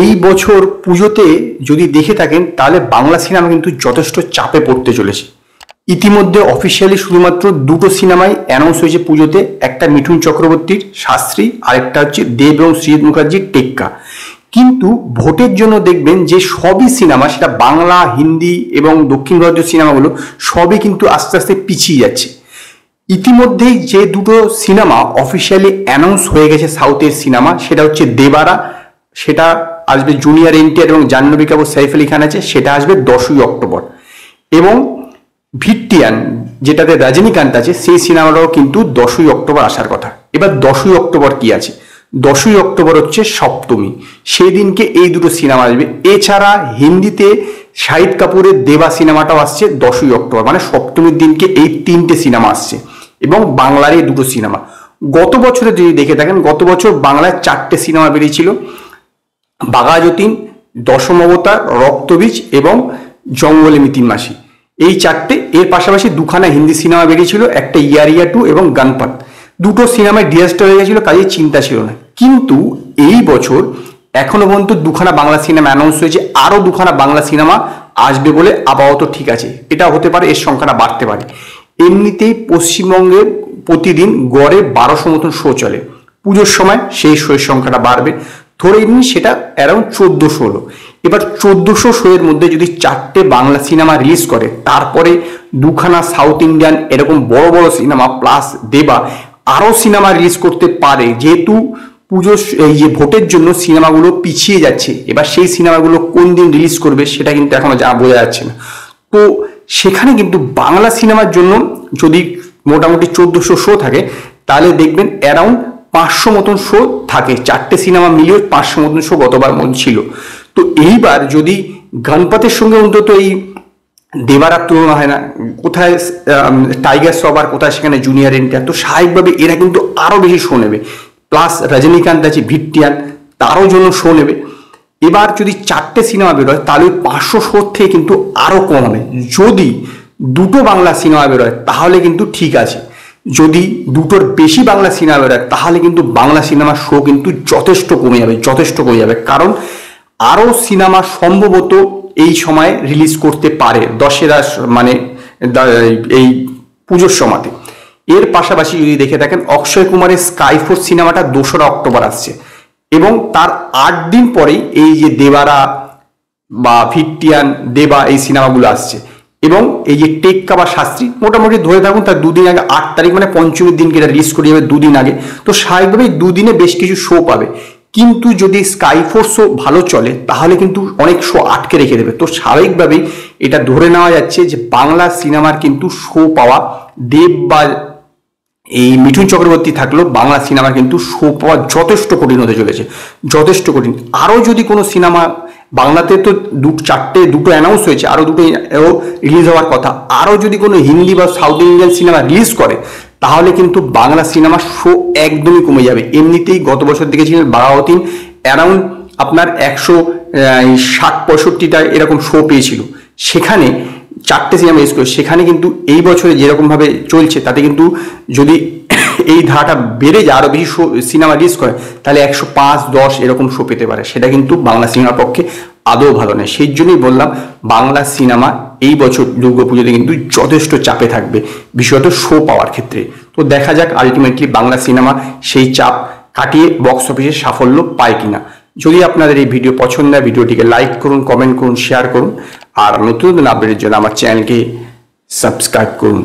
এই বছর পুজোতে যদি দেখে থাকেন তাহলে বাংলা সিনেমা কিন্তু যথেষ্ট চাপে পড়তে চলেছে। ইতিমধ্যে অফিসিয়ালি শুধুমাত্র দুটো সিনেমাই অ্যানাউন্স হয়েছে পুজোতে, একটা মিঠুন চক্রবর্তীর শাস্ত্রী, আরেকটা হচ্ছে দেব এবং সৃজিত মুখার্জির টেক্কা। কিন্তু ভোটের জন্য দেখবেন যে সবই সিনেমা, সেটা বাংলা, হিন্দি এবং দক্ষিণ ভারতীয় সিনেমাগুলো সবই কিন্তু আস্তে আস্তে পিছিয়ে যাচ্ছে। ইতিমধ্যেই যে দুটো সিনেমা অফিসিয়ালি অ্যানাউন্স হয়ে গেছে সাউথের সিনেমা, সেটা হচ্ছে দেবারা, সেটা আসবে জুনিয়র এনটিআর এবং জাহ্নবী কাপুর, সাইফ আলি খান আছে, সেটা আসবে 10ই অক্টোবর। এবং ভিট্টিয়ান, যেটাতে রজনীকান্ত আছে, সেই সিনেমাটাও কিন্তু 10ই অক্টোবর আসার কথা। এবার 10ই অক্টোবর কি আছে? 10ই অক্টোবর হচ্ছে সপ্তমী, সেই দিনকে এই দুটো সিনেমা আসবে। এছাড়া হিন্দিতে শাহিদ কাপুরের দেবা সিনেমাটাও আসছে 10ই অক্টোবর, মানে সপ্তমীর দিনকে এই তিনটে সিনেমা আসছে। এবং বাংলার এই দুটো সিনেমা। গত বছরে যদি দেখে থাকেন, গত বছর বাংলায় 4টে সিনেমা বেরিয়েছিল, বাঘা যতীন, দশম অবতার, রক্তবীজ এবং জঙ্গলে মিতিন মাসি, এই 4টে। এর পাশাপাশি দুখানা হিন্দি সিনেমা বেরিয়েছিল, একটা ইয়ারিয়া 2 এবং গণপত। দুটো সিনেমায় ডিজাস্টার হয়ে গেছিল, কাজে চিন্তা ছিল না। কিন্তু এই বছর এখনো পর্যন্ত দুখানা বাংলা সিনেমা অ্যানাউন্স হয়েছে, আরো দুখানা বাংলা সিনেমা আসবে বলে আপাতত ঠিক আছে। এটা হতে পারে, এর সংখ্যাটা বাড়তে পারে। এমনিতেই পশ্চিমবঙ্গে প্রতিদিন গড়ে 1200 মতন শো চলে, পুজোর সময় সেই শোয়ের সংখ্যাটা বাড়বে। ধরে নিন সেটা অ্যারাউন্ড 1400 হলো। এবার 1400 শোয়ের মধ্যে যদি 4টে বাংলা সিনেমা রিলিজ করে, তারপরে দুখানা সাউথ ইন্ডিয়ান এরকম বড় বড় সিনেমা প্লাস দেবা আরো সিনেমা রিলিজ করতে পারে, যেহেতু পুজো এই যে ভোটের জন্য সিনেমাগুলো পিছিয়ে যাচ্ছে। এবার সেই সিনেমাগুলো কোন দিন রিলিজ করবে সেটা কিন্তু এখনো বোঝা যাচ্ছে না। তো সেখানে কিন্তু বাংলা সিনেমার জন্য যদি মোটামুটি 1400 শো থাকে, তাহলে দেখবেন অ্যারাউন্ড 500 মতন শো থাকে। 4টে সিনেমা মিলিয়ে 500 মতন শো গতবার মধ্যে ছিল। তো এইবার যদি গণপতের সঙ্গে অন্তত এই দেবারার তুলনা হয় না, কোথায় টাইগার শ্রফ আর কোথায় সেখানে জুনিয়র এনটিআর, তো স্বাভাবিকভাবে এরা কিন্তু আরো বেশি শো নেবে। প্লাস রজনীকান্ত আছে, ভিট্টিয়ান, তারও জন্য শো নেবে। এবার যদি 4টে সিনেমা বেরোয়, তাহলে 500 শো থেকে কিন্তু আরো কম হবে। যদি দুটো বাংলা সিনেমা বেরোয় তাহলে কিন্তু ঠিক আছে, যদি দুটোর বেশি বাংলা সিনেমা বেরোয় তাহলে কিন্তু বাংলা সিনেমার শো কিন্তু যথেষ্ট কমে যাবে। কারণ আরো সিনেমা সম্ভবত এই সময় রিলিজ করতে পারে, দশেরা মানে এই পুজোর সময়তে। এর পাশাপাশি যদি দেখে থাকেন, অক্ষয় কুমারের স্কাইফোর্স সিনেমাটা 2রা অক্টোবর আসছে, এবং তার 8 দিন পরেই এই যে দেবারা বা ভিট্টিয়ান, দেবা, এই সিনেমাগুলো আসছে। এবং এই যে টেক্কা বা শাস্ত্রী, মোটামুটি ধরে থাকুন তার 2 দিন আগে, 8 তারিখ মানে পঞ্চমীর দিনকে এটা রিলিজ করে যাবে 2 দিন আগে। তো স্বাভাবিকভাবেই 2 দিনে বেশ কিছু শো পাবে। কিন্তু যদি স্কাইফোর্স শো ভালো চলে তাহলে কিন্তু অনেক শো আটকে রেখে দেবে। তো স্বাভাবিকভাবেই এটা ধরে নেওয়া যাচ্ছে যে বাংলা সিনেমার কিন্তু শো পাওয়া, দেব বা এই মিঠুন চক্রবর্তী থাকলেও বাংলা সিনেমার কিন্তু শো পাওয়া যথেষ্ট কঠিন হতে চলেছে, যথেষ্ট কঠিন। আরও যদি কোনো সিনেমা, বাংলাতে তো দুটো অ্যানাউন্স হয়েছে, আরও দুটো রিলিজ হওয়ার কথা, আরও যদি কোনো হিন্দি বা সাউথ ইন্ডিয়ান সিনেমা রিলিজ করে তাহলে কিন্তু বাংলা সিনেমার শো একদমই কমে যাবে। এমনিতেই গত বছর দেখেছিলেন বাঘা যতীন অ্যারাউন্ড আপনার 160-65টা এরকম শো পেয়েছিল, সেখানে 4টে সিনেমা রিলিজ করে। সেখানে কিন্তু এই বছরে যেরকমভাবে চলছে তাতে কিন্তু যদি এই ধারাটা বেড়ে যায়, আরও বেশি শো সিনেমা রিলিজ করে, তাহলে 105-10 এরকম শো পেতে পারে। সেটা কিন্তু বাংলা সিনেমার পক্ষে আদৌ ভালো নয়। সেই জন্যই বললাম বাংলা সিনেমা এই বছর দুর্গাপুজোতে কিন্তু যথেষ্ট চাপে থাকবে, বিশেষত শো পাওয়ার ক্ষেত্রে। তো দেখা যাক আলটিমেটলি বাংলা সিনেমা সেই চাপ কাটিয়ে বক্স অফিসে সাফল্য পায় কিনা। যদি আপনাদের এই ভিডিও পছন্দ হয়, ভিডিওটিকে লাইক করুন, কমেন্ট করুন, শেয়ার করুন, আর নতুন নতুন আপডেটের জন্য আমার চ্যানেলকে সাবস্ক্রাইব করুন।